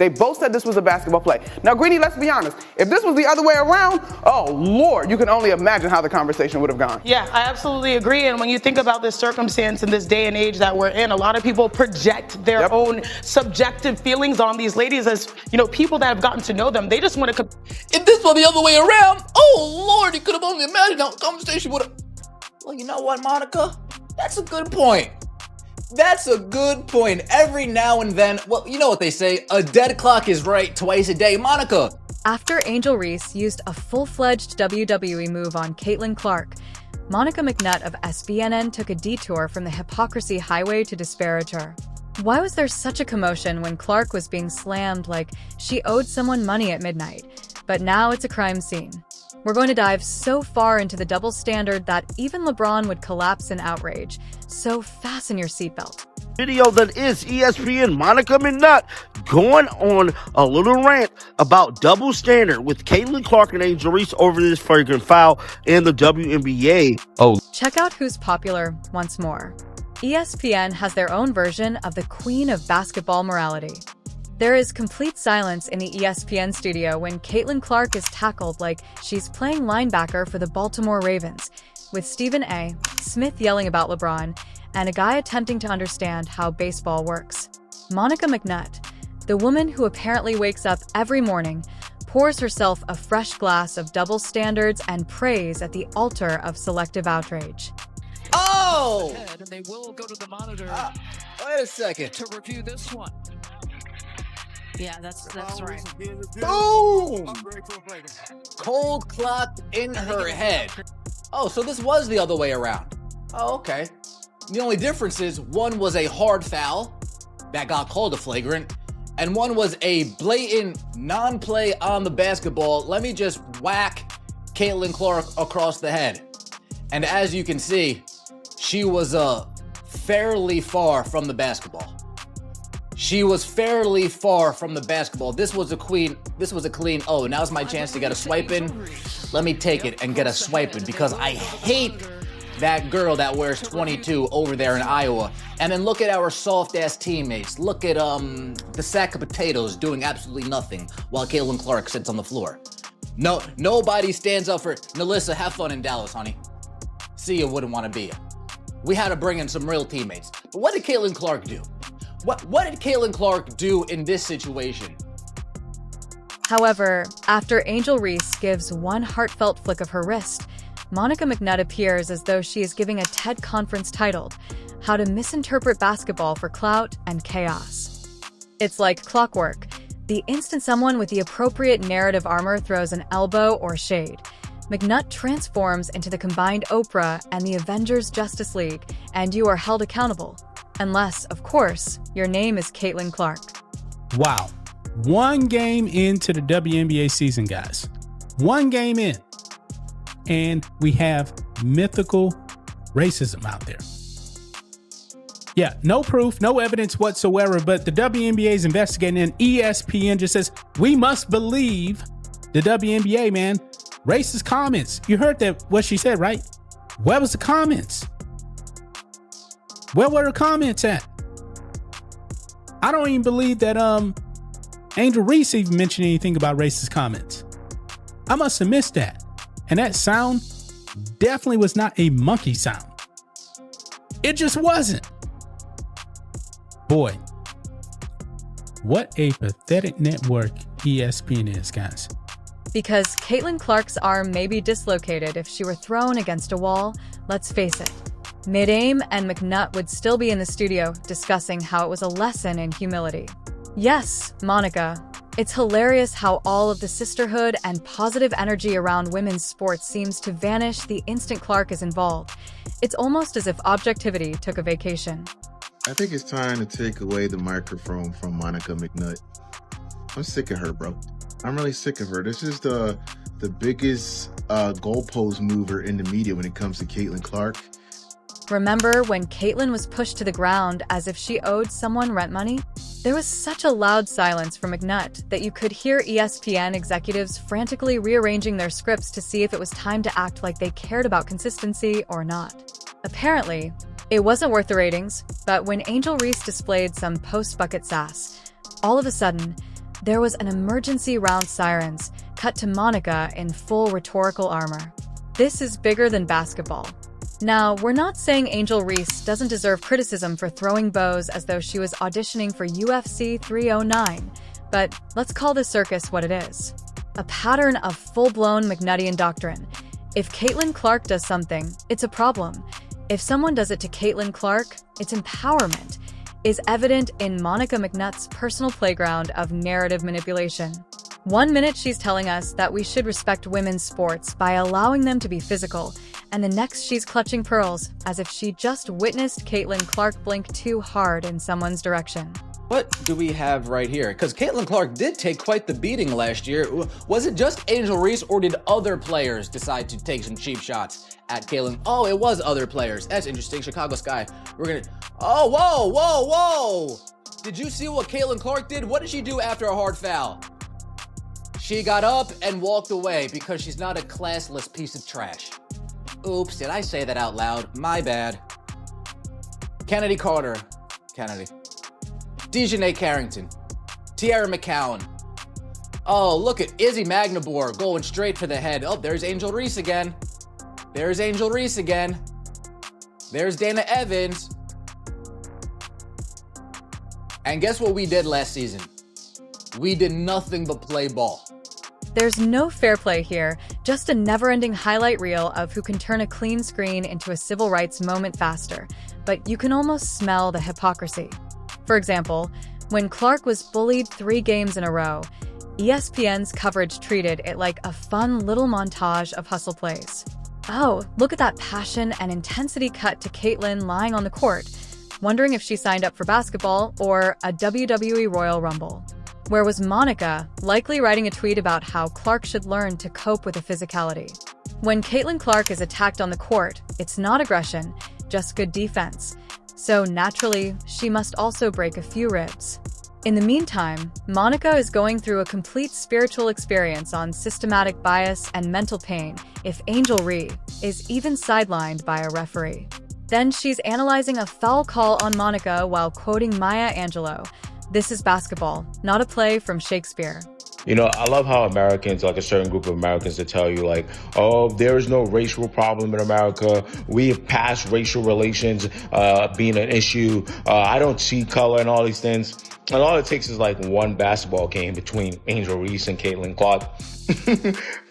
They both said this was a basketball play. Now, Greeny, let's be honest. If this was the other way around, oh, Lord, you can only imagine how the conversation would have gone. Yeah, I absolutely agree. And when you think about this circumstance in this day and age that we're in, a lot of people project their own subjective feelings on these ladies as, you know, people that have gotten to know them. They just want to... If this were the other way around, oh, Lord, you could have only imagined how the conversation would have... Well, you know what, Monica? That's a good point. That's a good point. Every now and then, well, you know what they say, a dead clock is right twice a day. Monica. After Angel Reese used a full-fledged WWE move on Caitlin Clark, Monica McNutt of SBNN took a detour from the Hypocrisy highway to disparage her. Why was there such a commotion when Clark was being slammed like she owed someone money at midnight? But now it's a crime scene. We're going to dive so far into the double standard that even LeBron would collapse in outrage. So fasten your seatbelt. Video that is ESPN Monica McNutt going on a little rant about double standard with Caitlin Clark and Angel Reese over this flagrant foul in the WNBA. Check out who's popular once more. ESPN has their own version of the queen of basketball morality. There is complete silence in the ESPN studio when Caitlin Clark is tackled like she's playing linebacker for the Baltimore Ravens, with Stephen A. Smith yelling about LeBron, and a guy attempting to understand how baseball works. Monica McNutt, the woman who apparently wakes up every morning, pours herself a fresh glass of double standards and prays at the altar of selective outrage. Oh! And they will go to the monitor. Wait a second. To review this one. Yeah, that's right. Boom! Cold clocked in her head. Oh, so this was the other way around. Oh, okay. The only difference is one was a hard foul that got called a flagrant, and one was a blatant non-play on the basketball. Let me just whack Caitlin Clark across the head. And as you can see, she was fairly far from the basketball. She was fairly far from the basketball. This was a clean, oh, now's my chance to get a swipe in. Let me take it and get a swipe in because I hate that girl that wears 22 over there in Iowa. And then look at our soft-ass teammates. Look at the sack of potatoes doing absolutely nothing while Caitlin Clark sits on the floor. No, nobody stands up for Nalissa. Have fun in Dallas, honey. See you wouldn't want to be you. We had to bring in some real teammates. But what did Caitlin Clark do? What did Caitlin Clark do in this situation? However, after Angel Reese gives one heartfelt flick of her wrist, Monica McNutt appears as though she is giving a TED conference titled, How to Misinterpret Basketball for Clout and Chaos. It's like clockwork. The instant someone with the appropriate narrative armor throws an elbow or shade, McNutt transforms into the combined Oprah and the Avengers Justice League, and you are held accountable. Unless, of course, your name is Caitlin Clark. Wow. One game into the WNBA season, guys. One game in. And we have mythical racism out there. Yeah, no proof, no evidence whatsoever, but the WNBA is investigating and ESPN just says, we must believe the WNBA, man. Racist comments. You heard that, what she said, right? Where was the comments? Where were the comments at? I don't even believe that Angel Reese even mentioned anything about racist comments. I must have missed that. And that sound definitely was not a monkey sound. It just wasn't. Boy, what a pathetic network ESPN is, guys. Because Caitlin Clark's arm may be dislocated if she were thrown against a wall, let's face it. Mid-aim and McNutt would still be in the studio discussing how it was a lesson in humility. Yes, Monica, it's hilarious how all of the sisterhood and positive energy around women's sports seems to vanish the instant Clark is involved. It's almost as if objectivity took a vacation. I think it's time to take away the microphone from Monica McNutt. I'm sick of her, bro. I'm really sick of her. This is the biggest goalpost mover in the media when it comes to Caitlin Clark. Remember when Caitlin was pushed to the ground as if she owed someone rent money? There was such a loud silence from McNutt that you could hear ESPN executives frantically rearranging their scripts to see if it was time to act like they cared about consistency or not. Apparently, it wasn't worth the ratings, but when Angel Reese displayed some post-bucket sass, all of a sudden, there was an emergency round sirens, cut to Monica in full rhetorical armor. This is bigger than basketball. Now, we're not saying Angel Reese doesn't deserve criticism for throwing bows as though she was auditioning for UFC 309, but let's call this circus what it is. A pattern of full-blown McNuttian doctrine. If Caitlin Clark does something, it's a problem. If someone does it to Caitlin Clark, it's empowerment, is evident in Monica McNutt's personal playground of narrative manipulation. 1 minute she's telling us that we should respect women's sports by allowing them to be physical, and the next she's clutching pearls as if she just witnessed Caitlin Clark blink too hard in someone's direction. What do we have right here? Because Caitlin Clark did take quite the beating last year. Was it just Angel Reese, or did other players decide to take some cheap shots at Caitlin? Oh, it was other players. That's interesting. Chicago Sky. We're gonna. Oh, whoa! Did you see what Caitlin Clark did? What did she do after a hard foul? She got up and walked away because she's not a classless piece of trash. Oops, did I say that out loud? My bad. Kennedy Carter. Dejanay Carrington. Tiara McCowan. Oh, look at Izzy Magnabor going straight for the head. Oh, there's Angel Reese again. There's Dana Evans. And guess what we did last season? We did nothing but play ball. There's no fair play here, just a never-ending highlight reel of who can turn a clean screen into a civil rights moment faster, but you can almost smell the hypocrisy. For example, when Clark was bullied 3 games in a row, ESPN's coverage treated it like a fun little montage of hustle plays. Oh, look at that passion and intensity cut to Caitlin lying on the court, wondering if she signed up for basketball or a WWE Royal Rumble. Where was Monica, likely writing a tweet about how Clark should learn to cope with the physicality? When Caitlin Clark is attacked on the court, it's not aggression, just good defense. So naturally, she must also break a few ribs. In the meantime, Monica is going through a complete spiritual experience on systematic bias and mental pain if Angel Reese is even sidelined by a referee. Then she's analyzing a foul call on Monica while quoting Maya Angelou. This is basketball, not a play from Shakespeare. You know, I love how Americans, like a certain group of Americans, to tell you like, oh, there is no racial problem in America. We have passed racial relations being an issue. I don't see color and all these things. And all it takes is like one basketball game between Angel Reese and Caitlin Clark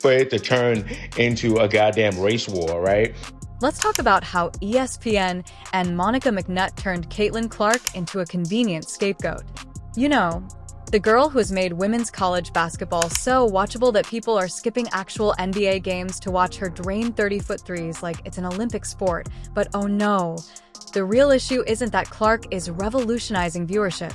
for it to turn into a goddamn race war, right? Let's talk about how ESPN and Monica McNutt turned Caitlin Clark into a convenient scapegoat. You know, the girl who has made women's college basketball so watchable that people are skipping actual NBA games to watch her drain 30-foot threes like it's an Olympic sport. But oh no, the real issue isn't that Clark is revolutionizing viewership.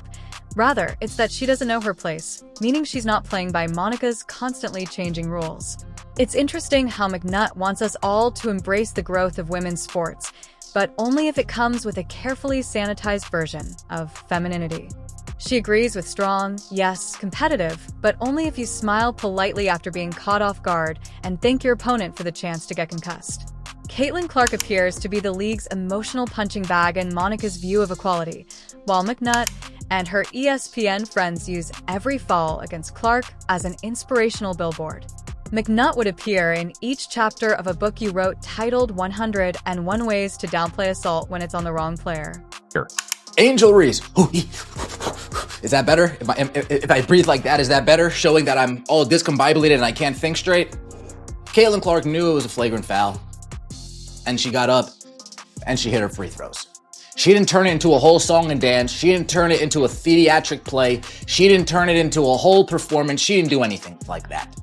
Rather, it's that she doesn't know her place, meaning she's not playing by Monica's constantly changing rules. It's interesting how McNutt wants us all to embrace the growth of women's sports, but only if it comes with a carefully sanitized version of femininity. She agrees with strong, yes, competitive, but only if you smile politely after being caught off guard and thank your opponent for the chance to get concussed. Caitlin Clark appears to be the league's emotional punching bag in Monica's view of equality, while McNutt and her ESPN friends use every fall against Clark as an inspirational billboard. McNutt would appear in each chapter of a book you wrote titled 101 Ways to Downplay Assault When It's on the Wrong Player. Here. Angel Reese. Is that better? If I breathe like that, is that better? Showing that I'm all discombobulated and I can't think straight? Caitlin Clark knew it was a flagrant foul. And she got up and she hit her free throws. She didn't turn it into a whole song and dance. She didn't turn it into a theatric play. She didn't turn it into a whole performance. She didn't do anything like that.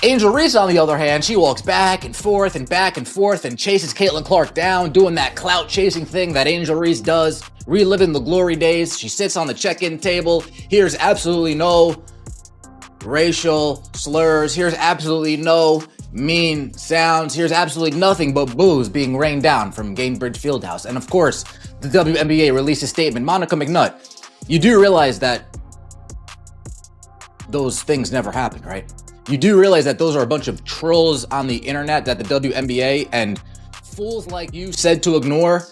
Angel Reese, on the other hand, she walks back and forth and chases Caitlin Clark down, doing that clout chasing thing that Angel Reese does, reliving the glory days. She sits on the check-in table, hears absolutely no racial slurs, hears absolutely no mean sounds, hears absolutely nothing but boos being rained down from Gainbridge Fieldhouse. And of course, the WNBA released a statement. Monica McNutt, you do realize that those things never happen, right? You do realize that those are a bunch of trolls on the internet that the WNBA and fools like you said to ignore.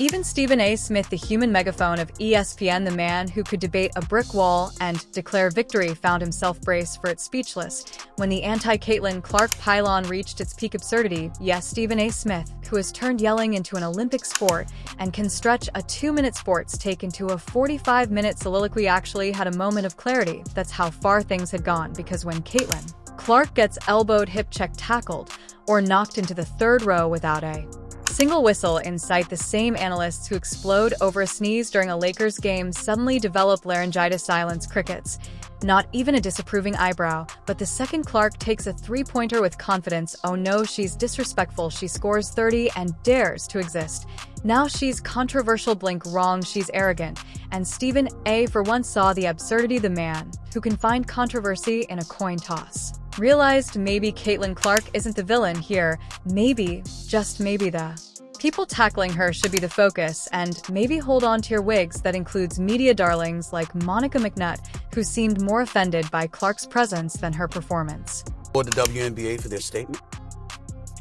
Even Stephen A. Smith, the human megaphone of ESPN, the man who could debate a brick wall and declare victory, found himself braced for it, speechless when the anti-Caitlin Clark pylon reached its peak absurdity. Yes, Stephen A. Smith, who has turned yelling into an Olympic sport and can stretch a 2-minute sports take into a 45-minute soliloquy, actually had a moment of clarity. That's how far things had gone, because when Caitlin Clark gets elbowed, hip check, tackled, or knocked into the third row without a single whistle in sight, the same analysts who explode over a sneeze during a Lakers game suddenly develop laryngitis. Silence, crickets. Not even a disapproving eyebrow. But the second Clark takes a three-pointer with confidence, oh no, she's disrespectful, she scores 30 and dares to exist. Now she's controversial, blink, wrong, she's arrogant. And Stephen A. for once saw the absurdity. The man who can find controversy in a coin toss realized maybe Caitlin Clark isn't the villain here. Maybe, just maybe, the people tackling her should be the focus, and maybe hold on to your wigs. That includes media darlings like Monica McNutt, who seemed more offended by Clark's presence than her performance. For the WNBA for their statement,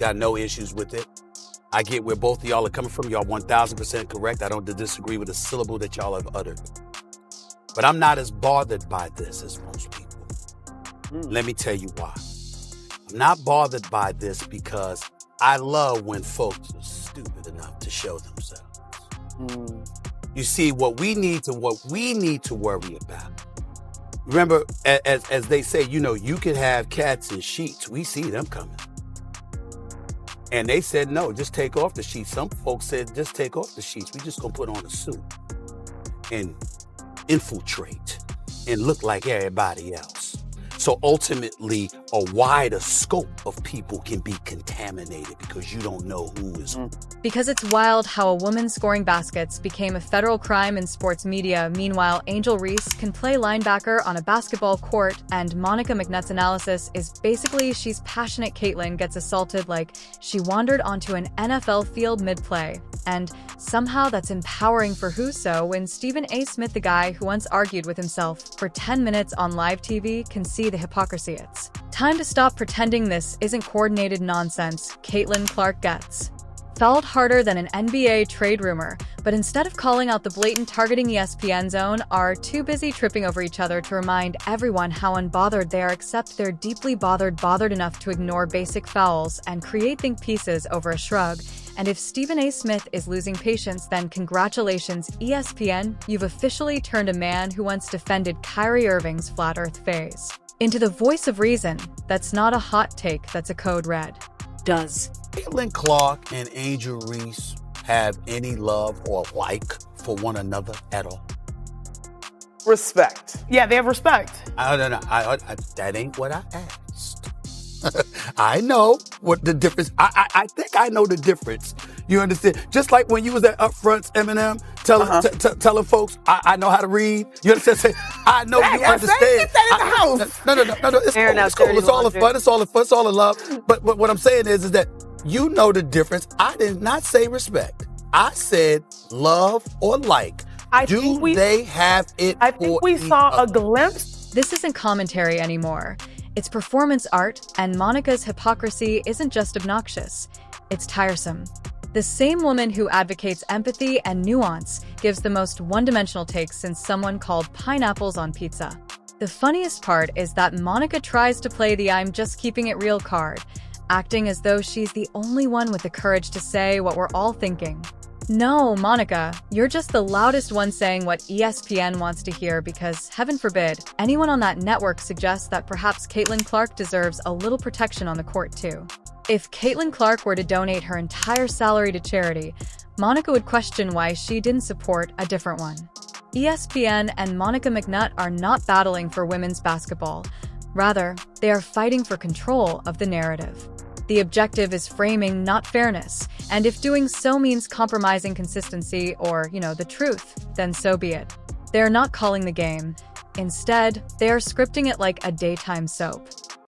got no issues with it. I get where both of y'all are coming from. Y'all 1,000% correct. I don't disagree with a syllable that y'all have uttered. But I'm not as bothered by this as most people. Let me tell you why. I'm not bothered by this because I love when folks are stupid enough to show themselves. You see, what we need to worry about. Remember, as they say, you know, you could have cats in sheets. We see them coming. And they said, no, just take off the sheets. Some folks said, just take off the sheets. We just gonna put on a suit and infiltrate and look like everybody else. So ultimately, a wider scope of people can be contaminated because you don't know who is who. Because it's wild how a woman scoring baskets became a federal crime in sports media. Meanwhile, Angel Reese can play linebacker on a basketball court, and Monica McNutt's analysis is basically she's passionate. Caitlin gets assaulted like she wandered onto an NFL field mid-play. And somehow that's empowering for who? So when Stephen A. Smith, the guy who once argued with himself for 10 minutes on live TV, can see the hypocrisy, it's time to stop pretending this isn't coordinated nonsense. Caitlin Clark gets fouled harder than an NBA trade rumor, but instead of calling out the blatant targeting, ESPN's own are too busy tripping over each other to remind everyone how unbothered they are, except they're deeply bothered enough to ignore basic fouls and create think pieces over a shrug. And if Stephen A. Smith is losing patience, then congratulations, ESPN, you've officially turned a man who once defended Kyrie Irving's flat earth phase into the voice of reason. That's not a hot take, that's a code red. Does Caitlin Clark and Angel Reese have any love or like for one another at all? Respect. Yeah, they have respect. I don't know. That ain't what I asked. I know what the difference. I think I know the difference. You understand? Just like when you was at Upfronts, Eminem, telling folks, I know how to read. You understand? I know you understand. Get that in the house. No. It's cool. It's all in fun. It's all in fun. It's all in love. But what I'm saying is that you know the difference. I did not say respect. I said love or like. They have it? I think we saw a glimpse. This isn't commentary anymore. It's performance art, and Monica's hypocrisy isn't just obnoxious, it's tiresome. The same woman who advocates empathy and nuance gives the most one-dimensional takes since someone called pineapples on pizza. The funniest part is that Monica tries to play the I'm just keeping it real card, acting as though she's the only one with the courage to say what we're all thinking. No, Monica, you're just the loudest one saying what ESPN wants to hear because, heaven forbid, anyone on that network suggests that perhaps Caitlin Clark deserves a little protection on the court too. If Caitlin Clark were to donate her entire salary to charity, Monica would question why she didn't support a different one. ESPN and Monica McNutt are not battling for women's basketball. Rather, they are fighting for control of the narrative. The objective is framing, not fairness, and if doing so means compromising consistency or, the truth, then so be it. They're not calling the game. Instead, they are scripting it like a daytime soap.